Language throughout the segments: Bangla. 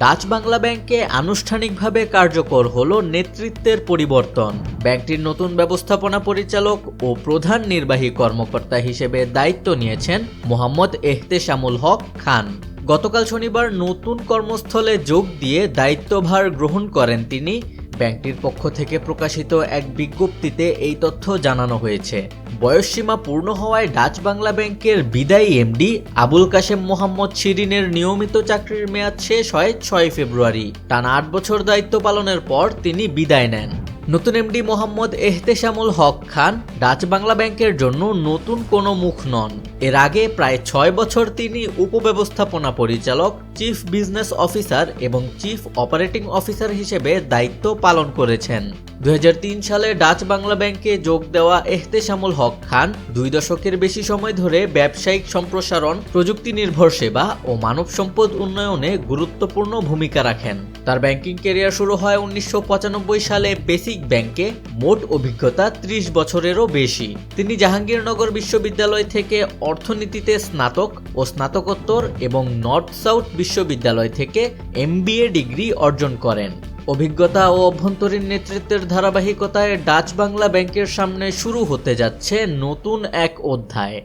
ডাচ বাংলা ব্যাংকে আনুষ্ঠানিকভাবে কার্যকর হলো নেতৃত্বের পরিবর্তন। ব্যাংকটির নতুন ব্যবস্থাপনা পরিচালক ও প্রধান নির্বাহী কর্মকর্তা হিসেবে দায়িত্ব নিয়েছেন মোহাম্মদ এহতেশামুল হক খান। গতকাল শনিবার নতুন কর্মস্থলে যোগ দিয়ে দায়িত্বভার গ্রহণ করেন তিনি। ব্যাংকটির পক্ষ থেকে প্রকাশিত এক বিজ্ঞপ্তিতে এই তথ্য জানানো হয়েছে। বয়সসীমা পূর্ণ হওয়ায় ডাচ বাংলা ব্যাংকের বিদায়ী এমডি আবুল কাশেম মোহাম্মদ শিরিনের নিয়মিত চাকরির মেয়াদ শেষ হয় 6 ফেব্রুয়ারি। টানা 8 বছর দায়িত্ব পালনের পর তিনি বিদায় নেন। নতুন এমডি মোহাম্মদ এহতেশামুল হক খান ডাচ বাংলা ব্যাংকের জন্য নতুন কোনো মুখ নন। এর আগে প্রায় 6 বছর তিনি উপব্যবস্থাপনা পরিচালক, চিফ বিজনেস অফিসার এবং চিফ অপারেটিং অফিসার হিসেবে দায়িত্ব পালন করেছেন। 2003 সালে ডাচ বাংলা ব্যাংকে যোগ দেওয়া এহতেশামুল হক খান 2 দশকের বেশি সময় ধরে ব্যবসায়িক সম্প্রসারণ, প্রযুক্তি নির্ভর সেবা ও মানব সম্পদ উন্নয়নে গুরুত্বপূর্ণ ভূমিকা রাখেন। তার ব্যাংকিং ক্যারিয়ার শুরু হয় 1995 সালে বেসিক ব্যাংকে। মোট অভিজ্ঞতা 30 বছরেরও বেশি। তিনি জাহাঙ্গীরনগর বিশ্ববিদ্যালয় থেকে অর্থনীতিতে স্নাতক ও স্নাতকোত্তর এবং নর্থ সাউথ বিশ্ববিদ্যালয় থেকে MBA ডিগ্রি অর্জন করেন। অভিজ্ঞতা ও অভ্যন্তরীণ নেতৃত্বের ধারাবাহিকতায় ডাচ বাংলা ব্যাংকের সামনে শুরু হতে যাচ্ছে নতুন এক অধ্যায়।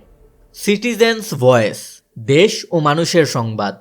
সিটিজেন্স ভয়েস, দেশ ও মানুষের সংবাদ।